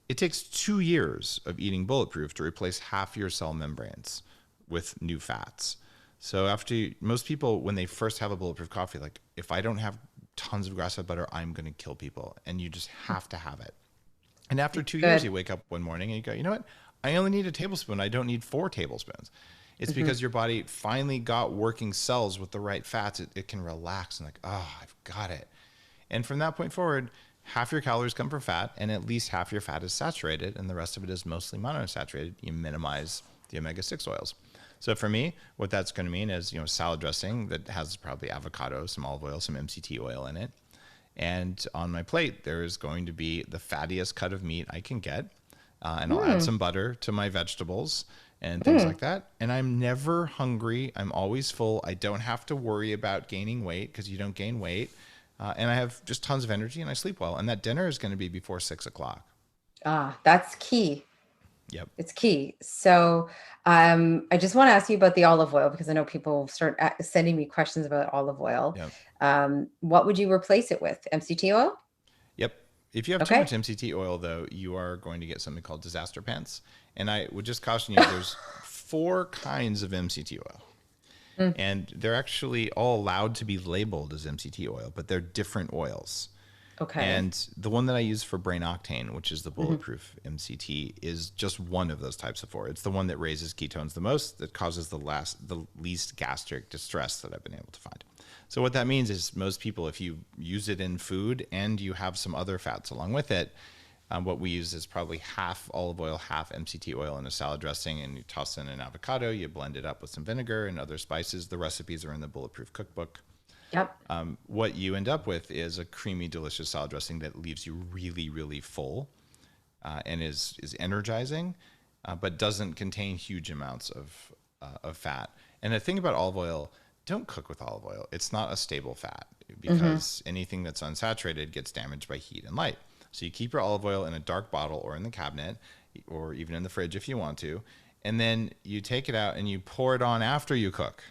It takes 2 years of eating Bulletproof to replace half your cell membranes with new fats. So after most people, when they first have a Bulletproof coffee, like, if I don't have tons of grass-fed butter, I'm going to kill people. And you just have to have it. And after 2 years, Good. you wake up one morning and you go, you know what? I only need a tablespoon. I don't need 4 tablespoons. It's Hmm. because your body finally got working cells with the right fats. It can relax and like, oh, I've got it. And from that point forward, half your calories come from fat, and at least half your fat is saturated, and the rest of it is mostly monounsaturated. You minimize the omega-6 oils. So for me, what that's going to mean is, salad dressing that has probably avocado, some olive oil, some MCT oil in it. And on my plate, there is going to be the fattiest cut of meat I can get. And I'll add Mm, some butter to my vegetables and things mm. like that. And I'm never hungry. I'm always full. I don't have to worry about gaining weight because you don't gain weight. And I have just tons of energy and I sleep well. And that dinner is going to be before 6 o'clock. Ah, that's key. Yep. It's key. So, I just want to ask you about the olive oil because I know people start sending me questions about olive oil. Yep. What would you replace it with? MCT oil? Yep. If you have too Okay. much MCT oil, though, you are going to get something called disaster pants. And I would just caution you, there's 4 kinds of MCT oil. Mm, And they're actually all allowed to be labeled as MCT oil, but they're different oils. okay. And the one that I use for brain octane, which is the Hmm. Bulletproof MCT, is just one of those types of 4. It's the one that raises ketones the most, that causes the least gastric distress that I've been able to find. So what that means is most people, if you use it in food and you have some other fats along with it, what we use is probably half olive oil, half MCT oil in a salad dressing, and you toss in an avocado, you blend it up with some vinegar and other spices. The recipes are in the Bulletproof cookbook. Yep. What you end up with is a creamy, delicious salad dressing that leaves you really, really full and is energizing, but doesn't contain huge amounts of fat. And the thing about olive oil, don't cook with olive oil. It's not a stable fat Hmm. because anything that's unsaturated gets damaged by heat and light. So you keep your olive oil in a dark bottle or in the cabinet or even in the fridge if you want to. And then you take it out and you pour it on after you cook.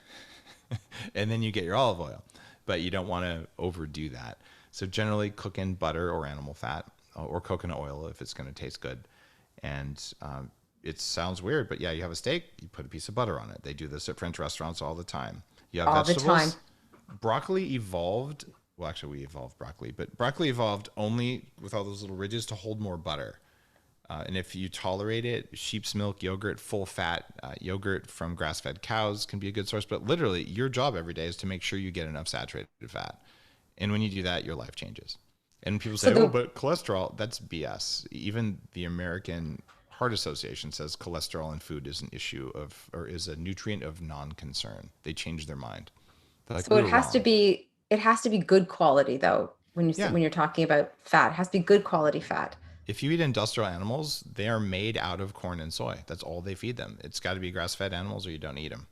And then you get your olive oil. But you don't want to overdo that. So generally cook in butter or animal fat or coconut oil if it's going to taste good. And it sounds weird, but yeah, you have a steak, you put a piece of butter on it. They do this at French restaurants all the time. You have All the time. vegetables. Broccoli evolved. Well, actually, we evolved broccoli, but broccoli evolved only with all those little ridges to hold more butter. And if you tolerate it, sheep's milk, yogurt, full fat yogurt from grass fed cows can be a good source. But literally, your job every day is to make sure you get enough saturated fat. And when you do that, your life changes. And people So say, oh, the but cholesterol, that's BS. Even the American Heart Association says cholesterol in food is an issue of, or is a nutrient of non concern. They changed their mind. They're like, so we were wrong. it has to be good quality though. Yeah. When you're talking about fat, it has to be good quality fat. If you eat industrial animals, they are made out of corn and soy. That's all they feed them. It's got to be grass fed animals or you don't eat them.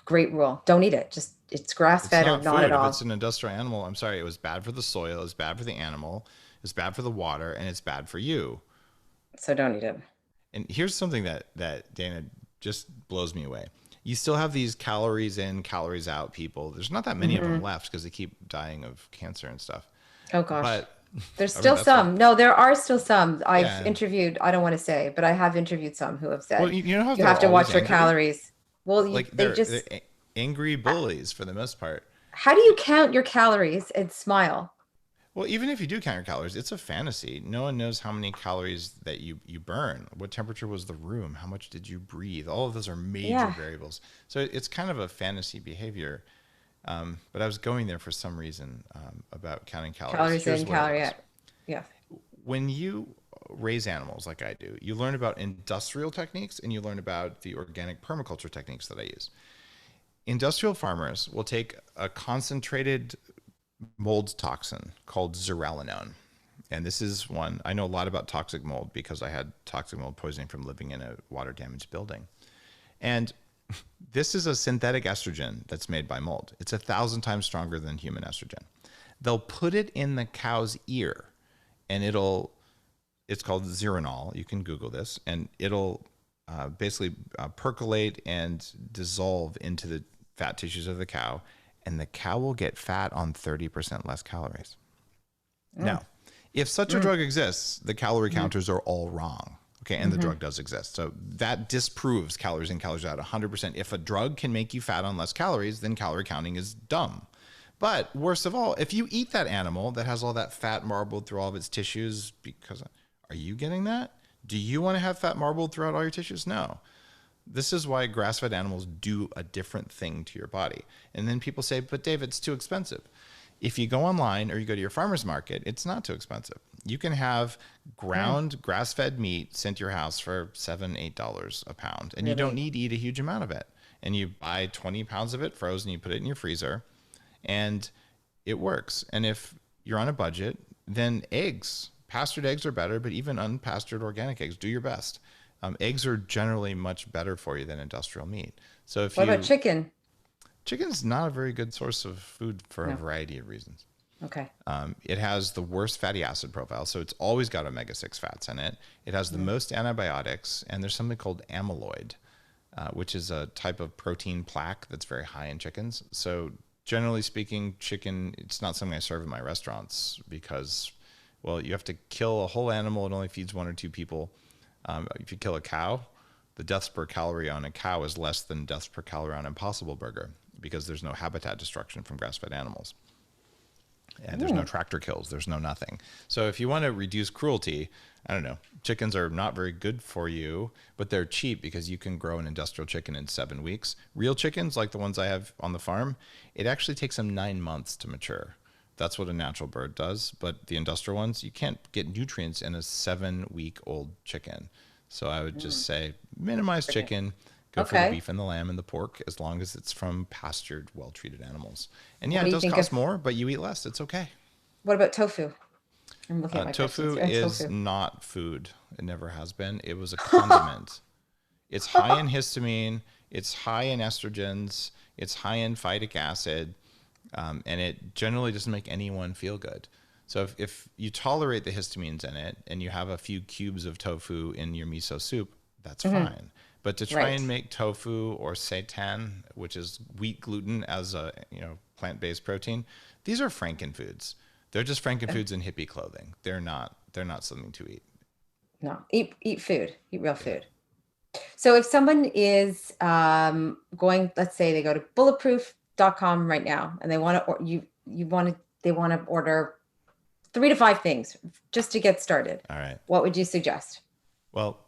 Great rule. Don't eat it. Just it's grass It's fed or not not at food. If it's all. an industrial animal, I'm sorry, it was bad for the soil, it's bad for the animal, it's bad for the water, and it's bad for you. So don't eat it. And here's something that Dana just blows me away. You still have these calories in, calories out people. There's not that many of them Hmm. left because they keep dying of cancer and stuff. Oh gosh. But There's I mean, still that's what, some. No, there are still some. I've yeah. interviewed, I don't want to say, but I have interviewed some who have Well, said you know how you they're have to always watch your angry? calories. Well, Like they they're just, angry uh, bullies for the most part. how do you count your calories and smile? Well, even if you do count your calories, it's a fantasy. No one knows how many calories that you burn. What temperature was the room? How much did you breathe? All of those are major Yeah. variables. So it's kind of a fantasy behavior. But I was going there for some reason about counting calories. Calories Here's in, what it calorie was. out. Yeah. When you raise animals like I do, you learn about industrial techniques and you learn about the organic permaculture techniques that I use. Industrial farmers will take a concentrated mold toxin called zearalenone. And this is one, I know a lot about toxic mold because I had toxic mold poisoning from living in a water damaged building. And this is a synthetic estrogen that's made by mold. It's 1,000 times stronger than human estrogen. They'll put it in the cow's ear and it's called zeranol. You can Google this and it'll basically percolate and dissolve into the fat tissues of the cow. And the cow will get fat on 30% less calories. Mm, Now, if such a mm, drug exists, the calorie mm, counters are all wrong. Okay, and the hmm. drug does exist. So that disproves calories in, calories out 100%. If a drug can make you fat on less calories, then calorie counting is dumb. But worst of all, if you eat that animal that has all that fat marbled through all of its tissues, because are you getting that? Do you want to have fat marbled throughout all your tissues? No. This is why grass fed animals do a different thing to your body. And then people say, but Dave, it's too expensive. If you go online or you go to your farmer's market, it's not too expensive. You can have ground grass-fed meat sent to your house for $7, $8 a pound, and you don't Really? need to eat a huge amount of it. And you buy 20 pounds of it frozen, you put it in your freezer, and it works. And if you're on a budget, then eggs, pastured eggs are better, but even unpastured organic eggs, do your best. Eggs are generally much better for you than industrial meat. So if What about you, chicken? chicken's not a very good source of food for a No. variety of reasons. Okay. It has the worst fatty acid profile, so it's always got omega-6 fats in it. It has the most antibiotics, and there's something called amyloid, which is a type of protein plaque that's very high in chickens. So generally speaking, chicken, it's not something I serve in my restaurants because, well, you have to kill a whole animal. It only feeds 1 or 2 people. If you kill a cow, the deaths per calorie on a cow is less than deaths per calorie on Impossible Burger because there's no habitat destruction from grass-fed animals. And there's no tractor kills. There's no nothing. So if you want to reduce cruelty, I don't know, chickens are not very good for you, but they're cheap because you can grow an industrial chicken in 7 weeks. Real chickens, like the ones I have on the farm, it actually takes them 9 months to mature. That's what a natural bird does. But the industrial ones, you can't get nutrients in a 7-week-old chicken. So I would just say minimize chicken. Go for the Okay. beef and the lamb and the pork as long as it's from pastured, well-treated animals. And What yeah, do it you does think cost of more, but you eat less. It's okay. what about tofu? I'm looking at my questions Tofu here on is tofu. not food. It never has been. It was a condiment. It's high in histamine. It's high in estrogens. It's high in phytic acid. And it generally doesn't make anyone feel good. So if you tolerate the histamines in it and you have a few cubes of tofu in your miso soup, that's fine. But to try Right. and make tofu or seitan, which is wheat gluten as a plant-based protein, these are frankenfoods. They're just frankenfoods in hippie clothing. They're not something to eat. No, eat food, eat real Yeah. food. So if someone is going, let's say they go to bulletproof.com right now and they want to, or they want to order 3 to 5 things just to get started. All right. What would you suggest? Well,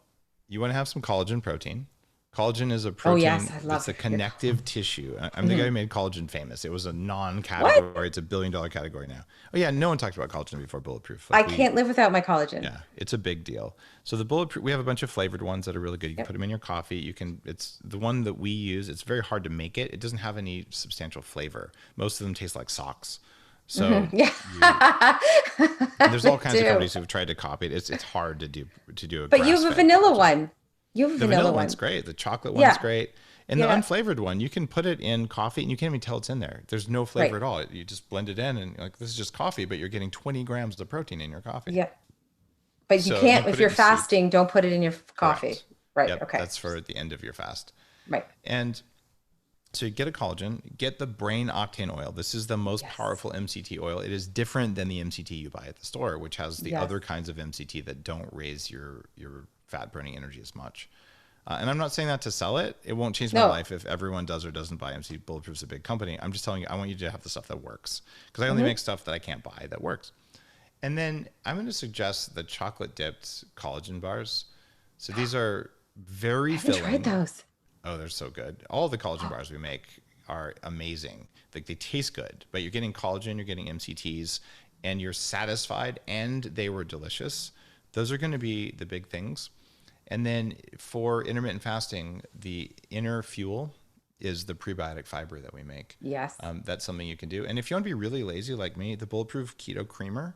you want to have some collagen protein. Collagen is a Oh yes, protein I that's love a your connective tissue. I'm the guy who made collagen famous. It was a What? non-category. It's a billion-dollar category now. Oh yeah, no one talked about collagen before Bulletproof. I can't live without my collagen. Yeah, it's a big deal. So the Bulletproof, we have a bunch of flavored ones that are really good. You can Yep. put them in your coffee. It's the one that we use. It's very hard to make it. It doesn't have any substantial flavor. Most of them taste like socks. So Yeah. and there's all kinds They of do. companies who've tried to copy it. It's hard to do a But you have a grass-fed vanilla collagen. one. You have a The vanilla one. one's great. The chocolate Yeah. one's great. And the Yeah. unflavored one, you can put it in coffee and you can't even tell it's in there. There's no flavor Right. at all. You just blend it in and you're like, this is just coffee, but you're getting 20 grams of protein in your coffee. Yeah. But you So can't, put if it you're in soup. fasting, don't put it in your coffee. Correct. Right. Yep, Okay. that's for the end of your fast. Right. And so you get a collagen, get the brain octane oil. This is the most Yes. powerful MCT oil. It is different than the MCT you buy at the store, which has the Yes. other kinds of MCT that don't raise your fat burning energy as much. And I'm not saying that to sell it. It won't change my No. life if everyone does or doesn't buy MCT. Bulletproof's a big company. I'm just telling you, I want you to have the stuff that works because I only make stuff that I can't buy that works. And then I'm going to suggest the chocolate dipped collagen bars. So these are very I haven't filling. tried those. Oh, they're so good. All the collagen bars we make are amazing. Like they taste good, but you're getting collagen, you're getting MCTs, and you're satisfied, and they were delicious. Those are going to be the big things. And then for intermittent fasting, the inner fuel is the prebiotic fiber that we make. Yes. That's something you can do. And if you want to be really lazy like me, the Bulletproof Keto Creamer,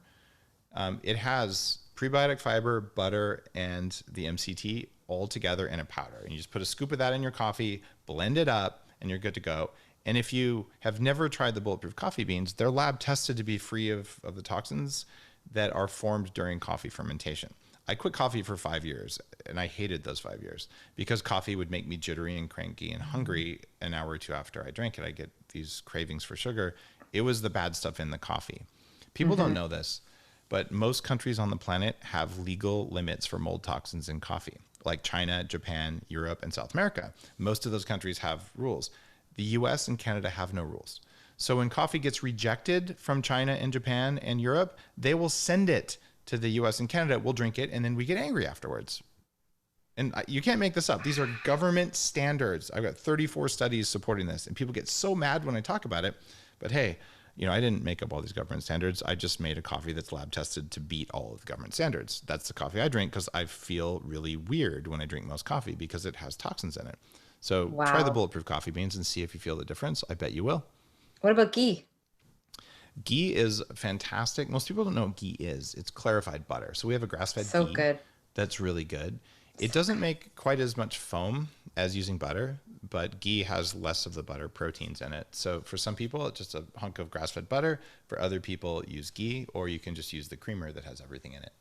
it has prebiotic fiber, butter, and the MCT all together in a powder. And you just put a scoop of that in your coffee, blend it up, and you're good to go. And if you have never tried the Bulletproof coffee beans, they're lab tested to be free of the toxins that are formed during coffee fermentation. I quit coffee for 5 years, and I hated those 5 years because coffee would make me jittery and cranky and hungry an hour or two after I drank it. I get these cravings for sugar. It was the bad stuff in the coffee. People don't know this, but most countries on the planet have legal limits for mold toxins in coffee, like China, Japan, Europe, and South America. Most of those countries have rules. The US and Canada have no rules. So when coffee gets rejected from China and Japan and Europe, they will send it to the US and Canada. We'll drink it, and then we get angry afterwards. And you can't make this up. These are government standards. I've got 34 studies supporting this, and people get so mad when I talk about it. But hey, I didn't make up all these government standards. I just made a coffee that's lab tested to beat all of the government standards. That's the coffee I drink because I feel really weird when I drink most coffee because it has toxins in it. So try the Wow. Bulletproof coffee beans and see if you feel the difference. I bet you will. What about ghee? Ghee is fantastic. Most people don't know what ghee is. It's clarified butter. So we have a grass-fed So ghee good. that's really good. It So doesn't good. make quite as much foam as using butter, but ghee has less of the butter proteins in it. So for some people, it's just a hunk of grass-fed butter. For other people, use ghee, or you can just use the creamer that has everything in it.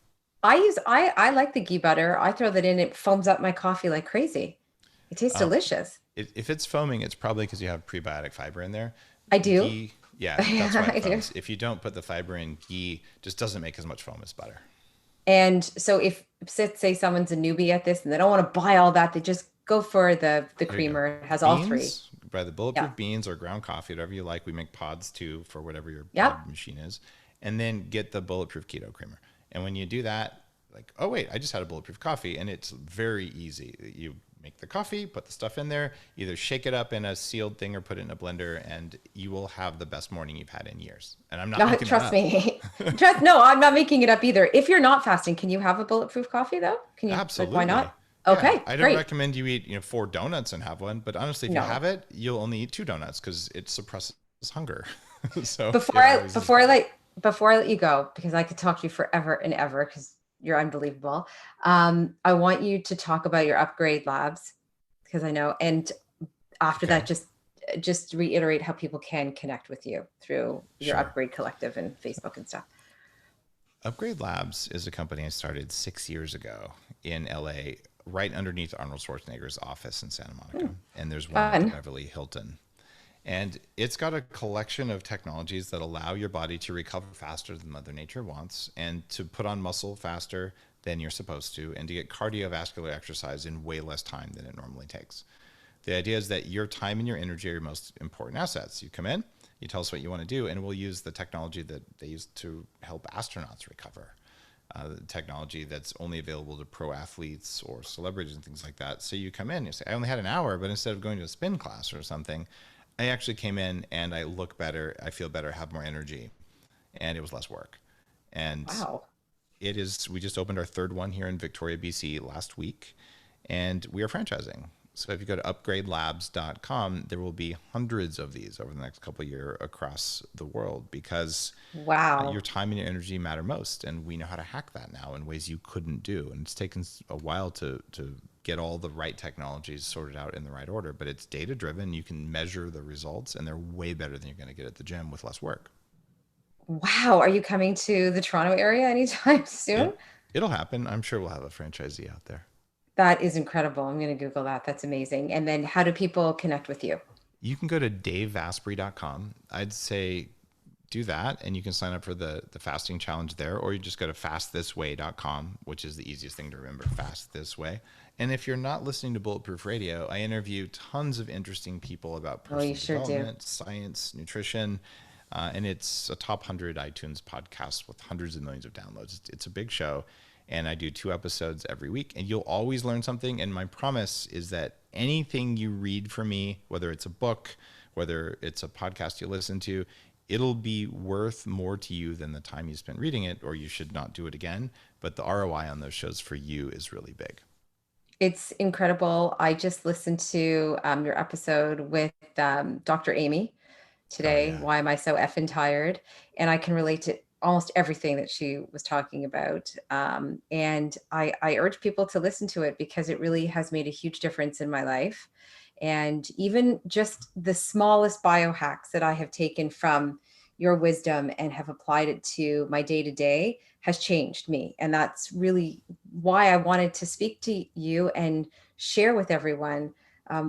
I like the ghee butter. I throw that in, it foams up my coffee like crazy. It tastes Um, delicious. if it's foaming, it's probably because you have prebiotic fiber in there. I do. Ghee, yeah, that's Yeah, why it I do. foams. If you don't put the fiber in, ghee just doesn't make as much foam as butter. And so if say someone's a newbie at this and they don't want to buy all that, they just go for the There you go. creamer. It has all three. Beans, buy the Yeah. bulletproof beans or ground coffee, whatever you like. We make pods too for whatever your Yep. pod machine is. And then get the bulletproof keto creamer. And when you do that, like, oh, wait, I just had a bulletproof coffee. And it's very easy. You make the coffee, put the stuff in there, either shake it up in a sealed thing or put it in a blender, and you will have the best morning you've had in years. And I'm not No, making that trust up. me. Trust, no, I'm not making it up either. If you're not fasting, can you have a bulletproof coffee though? Can you, like, why Absolutely. not? Yeah, Okay, I don't great. recommend you eat 4 donuts and have one, but honestly, if you No. have it, you'll only eat 2 donuts because it suppresses hunger. So Before it I always is before I better. let before I let you go, because I could talk to you forever and ever because you're unbelievable. I want you to talk about your upgrade labs because I know, and after that, Okay, just reiterate how people can connect with you through your sure. upgrade collective and Facebook and stuff. Upgrade Labs is a company I started 6 years ago in LA, right underneath Arnold Schwarzenegger's office in Santa Monica. And there's one at the Fun. Beverly Hilton. And it's got a collection of technologies that allow your body to recover faster than Mother Nature wants and to put on muscle faster than you're supposed to and to get cardiovascular exercise in way less time than it normally takes. The idea is that your time and your energy are your most important assets. You come in, you tell us what you want to do, and we'll use the technology that they use to help astronauts recover. The technology that's only available to pro athletes or celebrities and things like that. So you come in, you say, I only had an hour, but instead of going to a spin class or something, I actually came in and I look better, I feel better, have more energy, and it was less work. And Wow. we just opened our third one here in Victoria, BC last week, and we are franchising. So if you go to upgradelabs.com, there will be hundreds of these over the next couple of years across the world because your Wow. time and your energy matter most. And we know how to hack that now in ways you couldn't do. And it's taken a while to get all the right technologies sorted out in the right order, but it's data driven. You can measure the results and they're way better than you're going to get at the gym with less work. Wow. Are you coming to the Toronto area anytime soon? It, it'll happen. I'm sure we'll have a franchisee out there. That is incredible. I'm going to Google that. That's amazing. And then how do people connect with you? You can go to daveasprey.com. I'd say do that and you can sign up for the fasting challenge there, or you just go to fastthisway.com, which is the easiest thing to remember, Fast This Way. And if you're not listening to Bulletproof Radio, I interview tons of interesting people about Oh, you personal sure do. development, science, nutrition, and it's a top 100 iTunes podcast with hundreds of millions of downloads. It's a big show, and I do 2 episodes every week, and you'll always learn something. And my promise is that anything you read from me, whether it's a book, whether it's a podcast you listen to, it'll be worth more to you than the time you spent reading it, or you should not do it again. But the ROI on those shows for you is really big. It's incredible. I just listened to your episode with Dr. Amy Oh, today. yeah. Why am I so effing tired? And I can relate to almost everything that she was talking about. And I urge people to listen to it because it really has made a huge difference in my life. And even just the smallest biohacks that I have taken from your wisdom and have applied it to my day to day has changed me. And that's really why I wanted to speak to you and share with everyone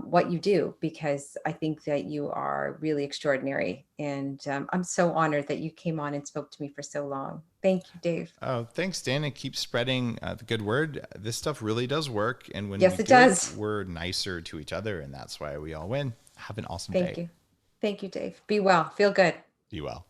what you do, because I think that you are really extraordinary. And I'm so honored that you came on and spoke to me for so long. Thank you, Dave. Oh, thanks, Dan, and keep spreading the good word. This stuff really does work. And when we Yes, it do it, does. we're nicer to each other. And that's why we all win. Have an awesome Thank day. you. Thank you, Dave. Be well. Feel good. Be well.